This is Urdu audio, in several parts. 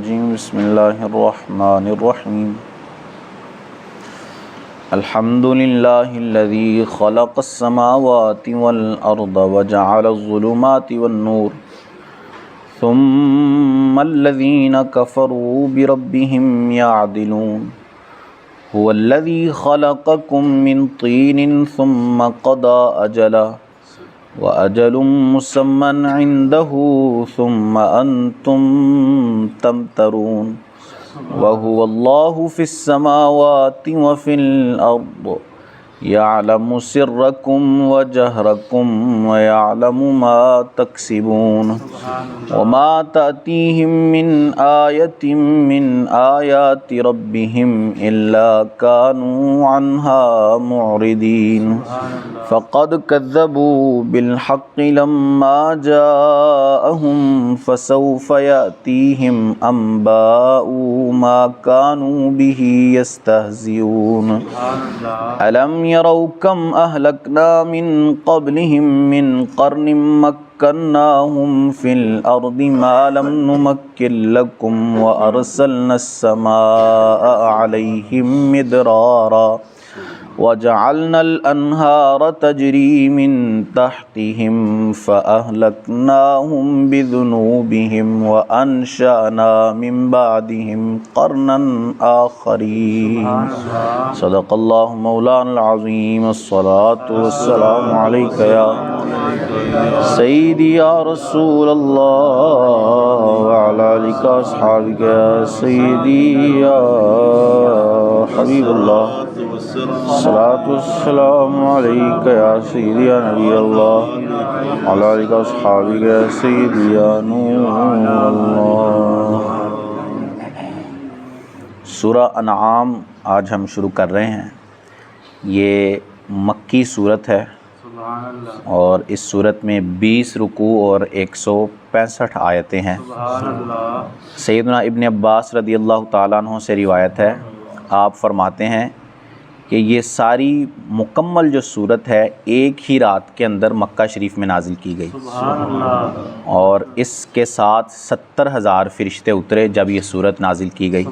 بسم اللہ الرحمن الرحیم الحمد للہ الذی خلق السماوات والارض وجعل الظلمات والنور ثم الذین کفروا بربهم یعدلون هو الذی خلقکم من طین ثم قضى اجلا وَأَجَلٌ مُّسَمًّى عِندَهُ ثُمَّ أَنْتُمْ تَمْتَرُونَ وَهُوَ اللَّهُ فِي السَّمَاوَاتِ وَفِي الْأَرْضِ يَعْلَمُ سِرَّكُمْ وَجَهْرَكُمْ وَيَعْلَمُ مَا تَكْسِبُونَ وَمَا تَأْتِيهِم مِّنْ آيَةٍ مِّنْ آيَاتِ رَبِّهِمْ إِلَّا كَانُوا عَنْهَا مُعْرِضِينَ فَقَدْ كَذَّبُوا بِالْحَقِّ لَمَّا جَاءَهُمْ فَسَوْفَ يَأْتِيهِمْ أَنبَاءُ مَا كَانُوا بِهِ يَسْتَهْزِئُونَ أَلَمْ يَرَوْا كَمْ أَهْلَكْنَا مِنْ قَبْلِهِمْ مِنْ قَرْنٍ مَكَّنَّاهُمْ فِي الْأَرْضِ مَا لَمْ نُمَكِّنْ لَكُمْ وَأَرْسَلْنَا السَّمَاءَ عَلَيْهِمْ مِدْرَارًا وَجَعَلْنَا الْأَنْهَارَ تَجْرِي مِنْ تَحْتِهِمْ فَأَهْلَكْنَاهُمْ بِذُنُوبِهِمْ وَأَنشَأْنَا مِنْ بَعْدِهِمْ قَرْنًا آخَرِينَ صدق اللہ مولانا العظیم الصلاة والسلام علیک یا سیدی یا رسول اللہ وعلی آلک اصحابک یا سیدی یا حبیب اللہ الصلاة والسلام علیک یا سیدی یا نبی اللہ وعلی آلک اصحابک یا سیدی یا نور اللہ۔ سورہ انعام آج ہم شروع کر رہے ہیں۔ یہ مکی صورت ہے اور اس صورت میں 20 رکوع اور 165 آیتیں ہیں۔ سیدنا ابن عباس رضی اللہ تعالیٰ عنہ سے روایت ہے، آپ فرماتے ہیں کہ یہ ساری مکمل جو صورت ہے ایک ہی رات کے اندر مکہ شریف میں نازل کی گئی، اور اس کے ساتھ 70,000 فرشتے اترے جب یہ صورت نازل کی گئی،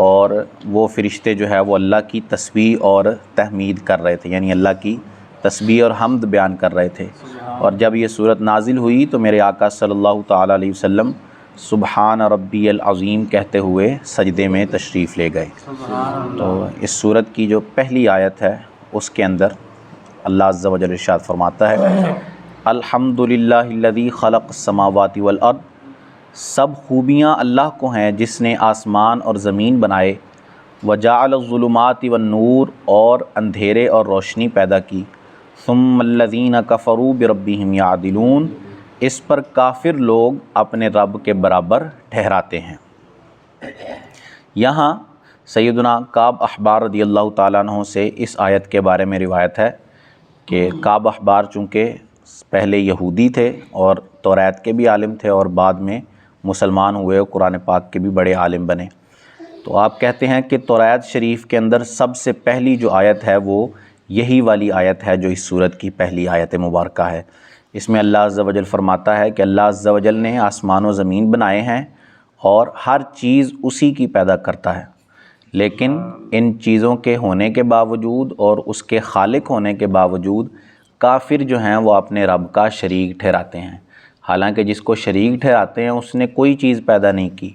اور وہ فرشتے جو ہے وہ اللہ کی تسبیح اور تحمید کر رہے تھے، یعنی اللہ کی تسبیح اور حمد بیان کر رہے تھے۔ اور جب یہ صورت نازل ہوئی تو میرے آقا صلی اللہ تعالیٰ علیہ وسلم سبحان ربی العظیم کہتے ہوئے سجدے میں تشریف لے گئے۔ تو اس صورت کی جو پہلی آیت ہے اس کے اندر اللہ عز و جل ارشاد فرماتا ہے، الحمدللہ الذی خلق السماوات والارض، سب خوبیاں اللہ کو ہیں جس نے آسمان اور زمین بنائے، وجعل الظلمات والنور، اور اندھیرے اور روشنی پیدا کی، ثم الذین کفروا بربہم یعدلون، اس پر کافر لوگ اپنے رب کے برابر ٹھہراتے ہیں۔ یہاں سیدنا کعب احبار رضی اللہ تعالیٰ عنہ سے اس آیت کے بارے میں روایت ہے کہ کعب احبار چونکہ پہلے یہودی تھے اور توریت کے بھی عالم تھے، اور بعد میں مسلمان ہوئے اور قرآن پاک کے بھی بڑے عالم بنے، تو آپ کہتے ہیں کہ توریت شریف کے اندر سب سے پہلی جو آیت ہے وہ یہی والی آیت ہے جو اس سورت کی پہلی آیت مبارکہ ہے۔ اس میں اللہ عز و جل فرماتا ہے کہ اللہ عز و جل نے آسمان و زمین بنائے ہیں اور ہر چیز اسی کی پیدا کرتا ہے، لیکن ان چیزوں کے ہونے کے باوجود اور اس کے خالق ہونے کے باوجود کافر جو ہیں وہ اپنے رب کا شریک ٹھہراتے ہیں، حالانکہ جس کو شریک ٹھہراتے ہیں اس نے کوئی چیز پیدا نہیں کی،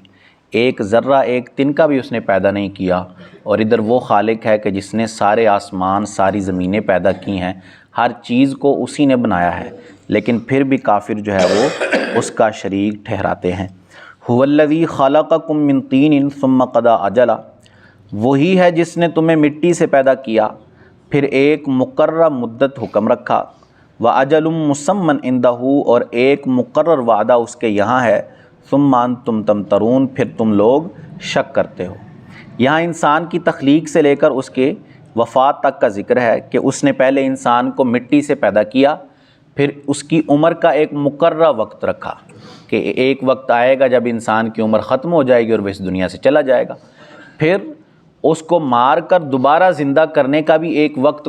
ایک ذرہ ایک تنکا بھی اس نے پیدا نہیں کیا، اور ادھر وہ خالق ہے کہ جس نے سارے آسمان ساری زمینیں پیدا کی ہیں، ہر چیز کو اسی نے بنایا ہے، لیکن پھر بھی کافر جو ہے وہ اس کا شریک ٹھہراتے ہیں۔ هو الذی خلقکم من طین ثم قضى اجلا، وہی ہے جس نے تمہیں مٹی سے پیدا کیا پھر ایک مقررہ مدت حکم رکھا، وَأَجَلٌ مُّسَمًّى عِندَهُ، اور ایک مقرر وعدہ اس کے یہاں ہے، ثُمَّ أَنْتُمْ تَمْتَرُونَ، پھر تم لوگ شک کرتے ہو۔ یہاں انسان کی تخلیق سے لے کر اس کے وفات تک کا ذکر ہے کہ اس نے پہلے انسان کو مٹی سے پیدا کیا، پھر اس کی عمر کا ایک مقررہ وقت رکھا کہ ایک وقت آئے گا جب انسان کی عمر ختم ہو جائے گی اور وہ اس دنیا سے چلا جائے گا، پھر اس کو مار کر دوبارہ زندہ کرنے کا بھی ایک وقت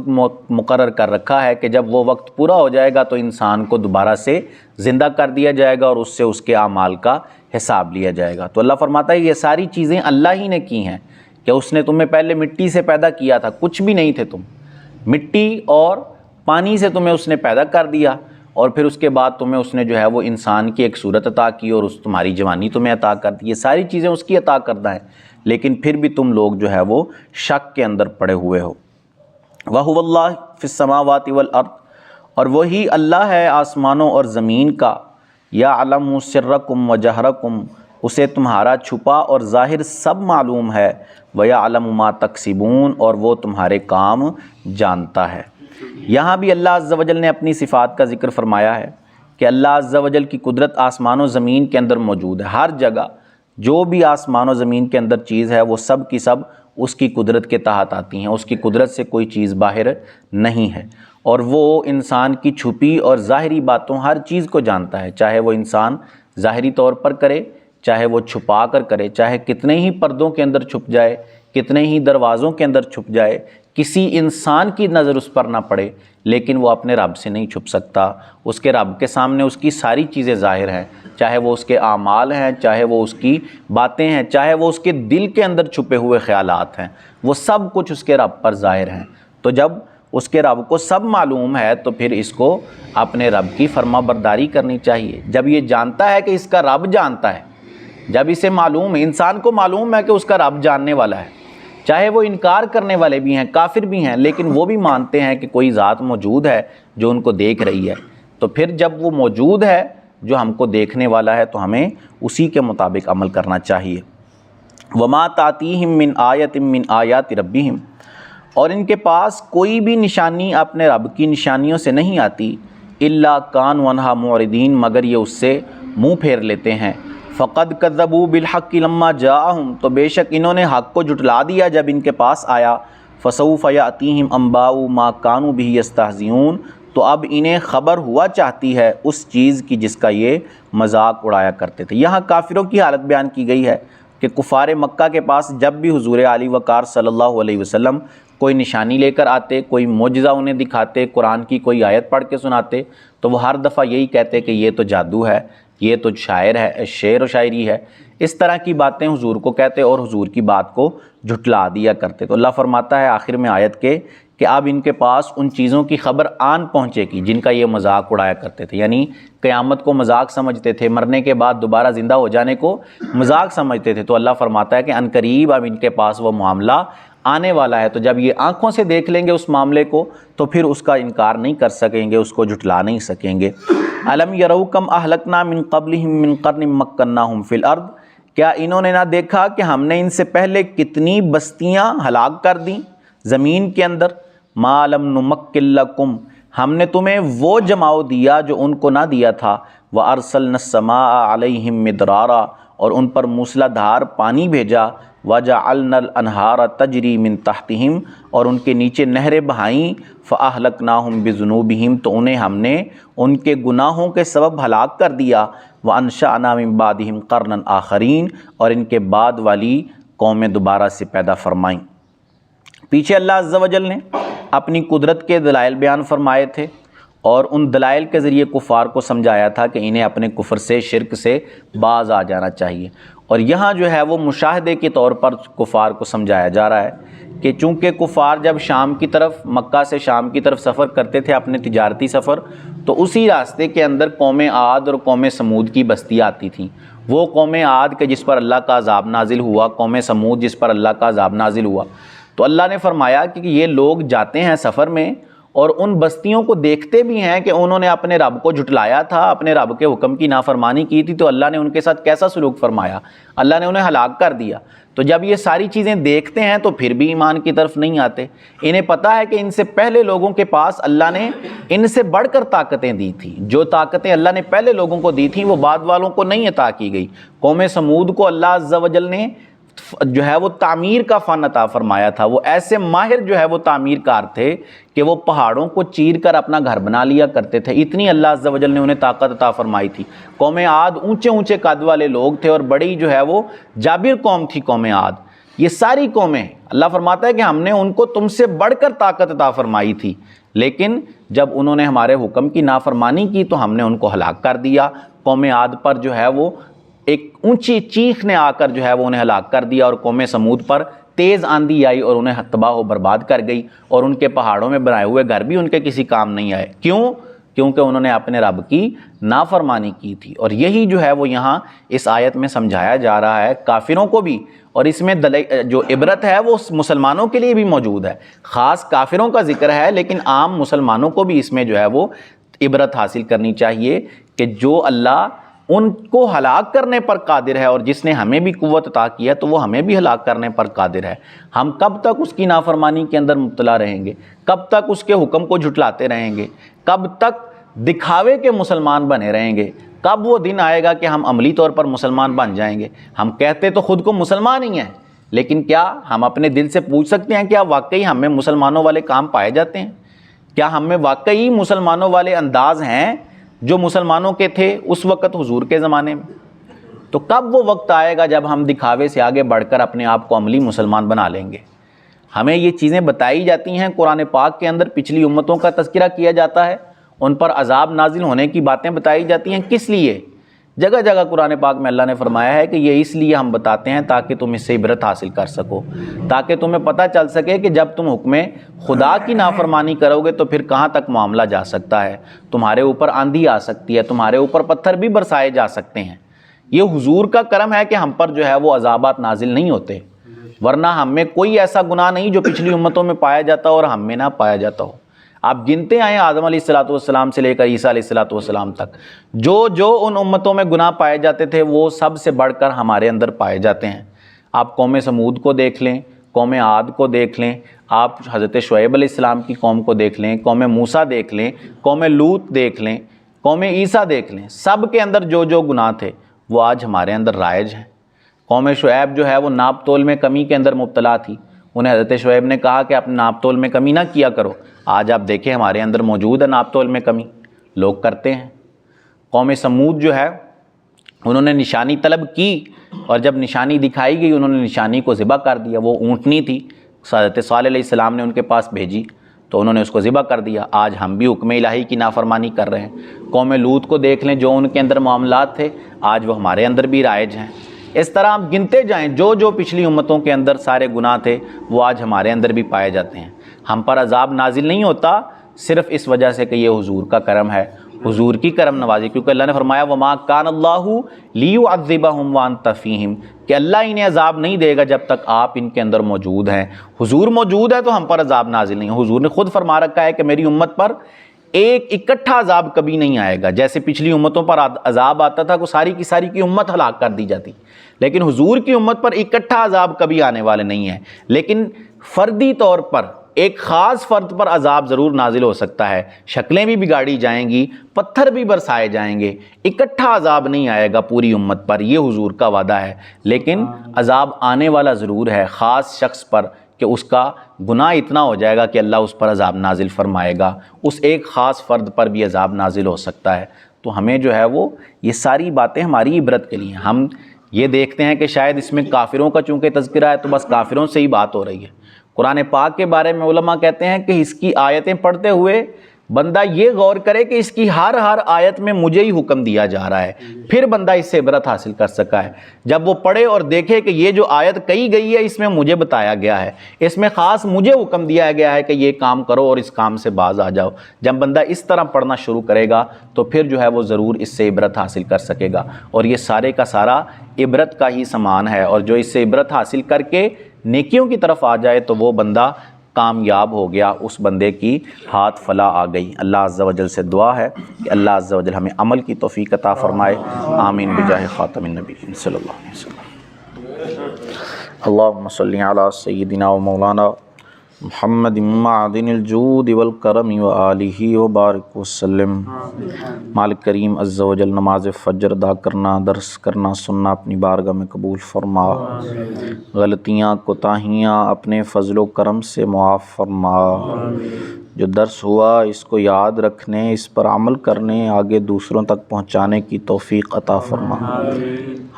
مقرر کر رکھا ہے کہ جب وہ وقت پورا ہو جائے گا تو انسان کو دوبارہ سے زندہ کر دیا جائے گا اور اس سے اس کے اعمال کا حساب لیا جائے گا۔ تو اللہ فرماتا ہے یہ ساری چیزیں اللہ ہی نے کی ہیں کہ اس نے تمہیں پہلے مٹی سے پیدا کیا تھا، کچھ بھی نہیں تھے تم، مٹی اور پانی سے تمہیں اس نے پیدا کر دیا، اور پھر اس کے بعد تمہیں اس نے جو ہے وہ انسان کی ایک صورت عطا کی اور اس تمہاری جوانی تمہیں عطا کر دی۔ یہ ساری چیزیں اس کی عطا کردہ ہیں، لیکن پھر بھی تم لوگ جو ہے وہ شک کے اندر پڑے ہوئے ہو۔ وَهُوَ اللَّهُ فِي السَّمَاوَاتِ وَالْأَرْضِ، اور وہی اللہ ہے آسمانوں اور زمین کا، يَعْلَمُ سِرَّكُمْ وَجَهْرَكُمْ، اسے تمہارا چھپا اور ظاہر سب معلوم ہے، وَيَعْلَمُ مَا تَكْسِبُونَ، اور وہ تمہارے کام جانتا ہے۔ یہاں بھی اللہ عز و جل نے اپنی صفات کا ذکر فرمایا ہے کہ اللہ عز و جل کی قدرت آسمان و زمین کے اندر موجود ہے، ہر جگہ جو بھی آسمان و زمین کے اندر چیز ہے وہ سب کی سب اس کی قدرت کے تحت آتی ہیں، اس کی قدرت سے کوئی چیز باہر نہیں ہے، اور وہ انسان کی چھپی اور ظاہری باتوں ہر چیز کو جانتا ہے، چاہے وہ انسان ظاہری طور پر کرے، چاہے وہ چھپا کر کرے، چاہے کتنے ہی پردوں کے اندر چھپ جائے، کتنے ہی دروازوں کے اندر چھپ جائے، کسی انسان کی نظر اس پر نہ پڑے، لیکن وہ اپنے رب سے نہیں چھپ سکتا۔ اس کے رب کے سامنے اس کی ساری چیزیں ظاہر ہیں، چاہے وہ اس کے اعمال ہیں، چاہے وہ اس کی باتیں ہیں، چاہے وہ اس کے دل کے اندر چھپے ہوئے خیالات ہیں، وہ سب کچھ اس کے رب پر ظاہر ہیں۔ تو جب اس کے رب کو سب معلوم ہے تو پھر اس کو اپنے رب کی فرما برداری کرنی چاہیے۔ جب یہ جانتا ہے کہ اس کا رب جانتا ہے، جب اسے معلوم ہے، انسان کو معلوم ہے کہ اس کا رب جاننے والا ہے، چاہے وہ انکار کرنے والے بھی ہیں، کافر بھی ہیں، لیکن وہ بھی مانتے ہیں کہ کوئی ذات موجود ہے جو ان کو دیکھ رہی ہے، تو پھر جب وہ موجود ہے جو ہم کو دیکھنے والا ہے تو ہمیں اسی کے مطابق عمل کرنا چاہیے۔ وَمَا تَأْتِيهِم مِّنْ آیَةٍ مِّنْ آیَاتِ رَبِّهِمْ، اور ان کے پاس کوئی بھی نشانی اپنے رب کی نشانیوں سے نہیں آتی، إِلَّا كَانُوا عَنْهَا مُعْرِضِينَ، مگر یہ اس سے منہ پھیر لیتے ہیں۔ فَقَدْ كَذَّبُوا بِالْحَقِّ لَمَّا جَاءَهُمْ، تو بے شک انہوں نے حق کو جھٹلا دیا جب ان کے پاس آیا۔ فَسَوْفَ يَأْتِيهِمْ أَنبَاءُ مَا كَانُوا بِهِ يَسْتَهْزِئُونَ، تو اب انہیں خبر ہوا چاہتی ہے اس چیز کی جس کا یہ مذاق اڑایا کرتے تھے۔ یہاں کافروں کی حالت بیان کی گئی ہے کہ کفار مکہ کے پاس جب بھی حضور علی وقار صلی اللہ علیہ وسلم کوئی نشانی لے کر آتے، کوئی معجزہ انہیں دکھاتے، قرآن کی کوئی آیت پڑھ کے سناتے، تو وہ ہر دفعہ یہی کہتے کہ یہ تو جادو ہے، یہ تو شاعر ہے، شعر و شاعری ہے، اس طرح کی باتیں حضور کو کہتے اور حضور کی بات کو جھٹلا دیا کرتے۔ تو اللہ فرماتا ہے آخر میں آیت کے کہ اب ان کے پاس ان چیزوں کی خبر آن پہنچے گی جن کا یہ مذاق اڑایا کرتے تھے، یعنی قیامت کو مذاق سمجھتے تھے، مرنے کے بعد دوبارہ زندہ ہو جانے کو مذاق سمجھتے تھے، تو اللہ فرماتا ہے کہ عن قریب اب ان کے پاس وہ معاملہ آنے والا ہے، تو جب یہ آنکھوں سے دیکھ لیں گے اس معاملے کو تو پھر اس کا انکار نہیں کر سکیں گے، اس کو جھٹلا نہیں سکیں گے۔ الم یروا کم اہلکنا من قبلہم من قرن مکناہم فی الارض، کیا انہوں نے نہ دیکھا کہ ہم نے ان سے پہلے کتنی بستیاں ہلاک کر دیں زمین کے اندر، ما لم نمکن لکم، ہم نے تمہیں وہ جماؤ دیا جو ان کو نہ دیا تھا، وارسلنا السماء علیہم مدرارا، اور ان پر موسلا دھار پانی بھیجا، وجعلنا الانہار تجری من تحتہم، اور ان کے نیچے نہریں بہائیں، فاہلکناہم بذنوبہم، تو انہیں ہم نے ان کے گناہوں کے سبب ہلاک کر دیا، وانشأنا من بعدہم قرنا آخرین، اور ان کے بعد والی قومیں دوبارہ سے پیدا فرمائیں۔ پیچھے اللہ عز و جل نے اپنی قدرت کے دلائل بیان فرمائے تھے اور ان دلائل کے ذریعے کفار کو سمجھایا تھا کہ انہیں اپنے کفر سے، شرک سے باز آ جانا چاہیے، اور یہاں جو ہے وہ مشاہدے کے طور پر کفار کو سمجھایا جا رہا ہے کہ چونکہ کفار جب شام کی طرف، مکہ سے شام کی طرف سفر کرتے تھے اپنے تجارتی سفر، تو اسی راستے کے اندر قوم عاد اور قوم سمود کی بستیاں آتی تھیں۔ وہ قوم عاد کے جس پر اللہ کا عذاب نازل ہوا، قوم سمود جس پر اللہ کا عذاب نازل ہوا، تو اللہ نے فرمایا کہ یہ لوگ جاتے ہیں سفر میں اور ان بستیوں کو دیکھتے بھی ہیں کہ انہوں نے اپنے رب کو جھٹلایا تھا، اپنے رب کے حکم کی نافرمانی کی تھی، تو اللہ نے ان کے ساتھ کیسا سلوک فرمایا، اللہ نے انہیں ہلاک کر دیا۔ تو جب یہ ساری چیزیں دیکھتے ہیں تو پھر بھی ایمان کی طرف نہیں آتے۔ انہیں پتہ ہے کہ ان سے پہلے لوگوں کے پاس اللہ نے ان سے بڑھ کر طاقتیں دی تھیں، جو طاقتیں اللہ نے پہلے لوگوں کو دی تھیں وہ بعد والوں کو نہیں عطا کی گئی۔ قوم سمود کو اللہ عز و جل نے جو ہے وہ تعمیر کا فن عطا فرمایا تھا، وہ ایسے ماہر جو ہے وہ تعمیر کار تھے کہ وہ پہاڑوں کو چیر کر اپنا گھر بنا لیا کرتے تھے، اتنی اللہ عز و جل نے انہیں طاقت عطا فرمائی تھی۔ قوم عاد اونچے اونچے قد والے لوگ تھے اور بڑی جو ہے وہ جابر قوم تھی قوم عاد، یہ ساری قومیں اللہ فرماتا ہے کہ ہم نے ان کو تم سے بڑھ کر طاقت عطا فرمائی تھی، لیکن جب انہوں نے ہمارے حکم کی نافرمانی کی تو ہم نے ان کو ہلاک کر دیا۔ قوم عاد پر جو ہے وہ ایک اونچی چیخ نے آ کر جو ہے وہ انہیں ہلاک کر دیا، اور قوم سمود پر تیز آندھی آئی اور انہیں تباہ و برباد کر گئی، اور ان کے پہاڑوں میں بنائے ہوئے گھر بھی ان کے کسی کام نہیں آئے۔ کیوں؟ کیونکہ انہوں نے اپنے رب کی نافرمانی کی تھی۔ اور یہی جو ہے وہ یہاں اس آیت میں سمجھایا جا رہا ہے کافروں کو بھی، اور اس میں جو عبرت ہے وہ مسلمانوں کے لیے بھی موجود ہے۔ خاص کافروں کا ذکر ہے، لیکن عام مسلمانوں کو بھی اس میں جو ہے وہ عبرت حاصل کرنی چاہیے کہ جو اللہ ان کو ہلاک کرنے پر قادر ہے، اور جس نے ہمیں بھی قوت عطا کی ہے تو وہ ہمیں بھی ہلاک کرنے پر قادر ہے۔ ہم کب تک اس کی نافرمانی کے اندر مبتلا رہیں گے؟ کب تک اس کے حکم کو جھٹلاتے رہیں گے؟ کب تک دکھاوے کے مسلمان بنے رہیں گے؟ کب وہ دن آئے گا کہ ہم عملی طور پر مسلمان بن جائیں گے؟ ہم کہتے تو خود کو مسلمان ہی ہیں، لیکن کیا ہم اپنے دل سے پوچھ سکتے ہیں کیا واقعی ہم میں مسلمانوں والے کام پائے جاتے ہیں؟ کیا ہم میں واقعی مسلمانوں والے انداز ہیں جو مسلمانوں کے تھے اس وقت حضور کے زمانے میں؟ تو کب وہ وقت آئے گا جب ہم دکھاوے سے آگے بڑھ کر اپنے آپ کو عملی مسلمان بنا لیں گے؟ ہمیں یہ چیزیں بتائی جاتی ہیں، قرآن پاک کے اندر پچھلی امتوں کا تذکرہ کیا جاتا ہے، ان پر عذاب نازل ہونے کی باتیں بتائی جاتی ہیں۔ کس لیے؟ جگہ جگہ قرآن پاک میں اللہ نے فرمایا ہے کہ یہ اس لیے ہم بتاتے ہیں تاکہ تم اس سے عبرت حاصل کر سکو، تاکہ تمہیں پتہ چل سکے کہ جب تم حکم خدا کی نافرمانی کرو گے تو پھر کہاں تک معاملہ جا سکتا ہے، تمہارے اوپر آندھی آ سکتی ہے، تمہارے اوپر پتھر بھی برسائے جا سکتے ہیں۔ یہ حضور کا کرم ہے کہ ہم پر جو ہے وہ عذابات نازل نہیں ہوتے، ورنہ ہم میں کوئی ایسا گناہ نہیں جو پچھلی امتوں میں پایا جاتا اور ہم میں نہ پایا جاتا ہو۔ آپ گنتے آئیں آدم علیہ السلام سے لے کر عیسیٰ علیہ السلام تک، جو ان امتوں میں گناہ پائے جاتے تھے وہ سب سے بڑھ کر ہمارے اندر پائے جاتے ہیں۔ آپ قوم سمود کو دیکھ لیں، قوم عاد کو دیکھ لیں، آپ حضرت شعیب علیہ السلام کی قوم کو دیکھ لیں، قوم موسیٰ دیکھ لیں، قوم لوط دیکھ لیں، قوم عیسیٰ دیکھ لیں، سب کے اندر جو گناہ تھے وہ آج ہمارے اندر رائج ہیں۔ قوم شعیب جو ہے وہ ناپ تول میں کمی کے اندر مبتلا تھی، انہیں حضرت شعیب نے کہا کہ اپنے ناپ تول میں کمی نہ کیا کرو۔ آج آپ دیکھیں ہمارے اندر موجود ہے ناپ تول میں کمی، لوگ کرتے ہیں۔ قوم سمود جو ہے انہوں نے نشانی طلب کی، اور جب نشانی دکھائی گئی انہوں نے نشانی کو ذبح کر دیا۔ وہ اونٹنی تھی، حضرت صالح علیہ السلام نے ان کے پاس بھیجی تو انہوں نے اس کو ذبح کر دیا۔ آج ہم بھی حکم الہی کی نافرمانی کر رہے ہیں۔ قوم لوط کو دیکھ لیں، جو ان کے اندر معاملات تھے آج وہ ہمارے اندر بھی رائج ہیں۔ اس طرح آپ گنتے جائیں، جو پچھلی امتوں کے اندر سارے گناہ تھے وہ آج ہمارے اندر بھی پائے جاتے ہیں۔ ہم پر عذاب نازل نہیں ہوتا صرف اس وجہ سے کہ یہ حضور کا کرم ہے، حضور کی کرم نوازی، کیونکہ اللہ نے فرمایا وَمَا كَانَ اللَّهُ لِيُعَذِّبَهُمْ وَأَنْتَ فِيهِمْ، کہ اللہ انہیں عذاب نہیں دے گا جب تک آپ ان کے اندر موجود ہیں۔ حضور موجود ہے تو ہم پر عذاب نازل نہیں ہے۔ حضور نے خود فرما رکھا ہے کہ میری امت پر ایک اکٹھا عذاب کبھی نہیں آئے گا۔ جیسے پچھلی امتوں پر عذاب آتا تھا کہ ساری کی امت ہلاک کر دی جاتی، لیکن حضور کی امت پر اکٹھا عذاب کبھی آنے والے نہیں ہیں، لیکن فردی طور پر ایک خاص فرد پر عذاب ضرور نازل ہو سکتا ہے، شکلیں بھی بگاڑی جائیں گی، پتھر بھی برسائے جائیں گے، اکٹھا عذاب نہیں آئے گا پوری امت پر، یہ حضور کا وعدہ ہے۔ لیکن عذاب آنے والا ضرور ہے خاص شخص پر، کہ اس کا گناہ اتنا ہو جائے گا کہ اللہ اس پر عذاب نازل فرمائے گا، اس ایک خاص فرد پر بھی عذاب نازل ہو سکتا ہے۔ تو ہمیں جو ہے وہ یہ ساری باتیں ہماری عبرت کے لیے، ہم یہ دیکھتے ہیں کہ شاید اس میں کافروں کا چونکہ تذکرہ ہے تو بس کافروں سے ہی بات ہو رہی ہے۔ قرآن پاک کے بارے میں علماء کہتے ہیں کہ اس کی آیتیں پڑھتے ہوئے بندہ یہ غور کرے کہ اس کی ہر آیت میں مجھے ہی حکم دیا جا رہا ہے، پھر بندہ اس سے عبرت حاصل کر سکا ہے۔ جب وہ پڑھے اور دیکھے کہ یہ جو آیت کہی گئی ہے اس میں مجھے بتایا گیا ہے، اس میں خاص مجھے حکم دیا گیا ہے کہ یہ کام کرو اور اس کام سے باز آ جاؤ، جب بندہ اس طرح پڑھنا شروع کرے گا تو پھر جو ہے وہ ضرور اس سے عبرت حاصل کر سکے گا۔ اور یہ سارے کا سارا عبرت کا ہی سامان ہے، اور جو اس سے عبرت حاصل کر کے نیکیوں کی طرف آ جائے تو وہ بندہ کامیاب ہو گیا، اس بندے کی ہاتھ فلاح آ گئی۔ اللہ عز و جل سے دعا ہے کہ اللہ عز و جل ہمیں عمل کی توفیق عطا فرمائے، آمین بجاہ خاتم النبیین صلی اللہ علیہ وسلم۔ اللہم صلی علی سیدنا و مولانا محمد معدن الجود والکرم وآلہ وبارک وسلم۔ مالک کریم عز و جل نماز فجر ادا کرنا، درس کرنا، سننا اپنی بارگاہ میں قبول فرما، غلطیاں کوتاہیاں اپنے فضل و کرم سے معاف فرما، جو درس ہوا اس کو یاد رکھنے، اس پر عمل کرنے، آگے دوسروں تک پہنچانے کی توفیق عطا فرما۔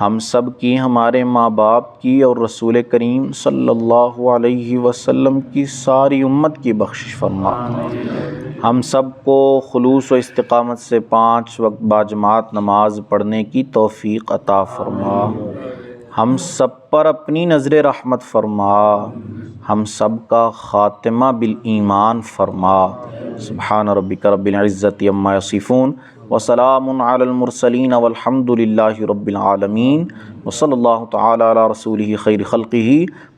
ہم سب کی، ہمارے ماں باپ کی اور رسول کریم صلی اللہ علیہ وسلم کی ساری امت کی بخشش فرما۔ ہم سب کو خلوص و استقامت سے 5 وقت باجماعت نماز پڑھنے کی توفیق عطا فرما۔ ہم سب پر اپنی نظر رحمت فرما، ہم سب کا خاتمہ بالایمان فرما۔ سبحان ربک رب العزت عما یصفون وسلام علی المرسلین والحمد للہ رب العالمین، وصلی اللہ تعالی علی رسولہ خیر خلقہ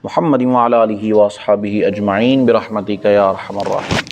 محمد وعلی آلہ واصحابہ اجمعین برحمتک یا ارحم الراحمین۔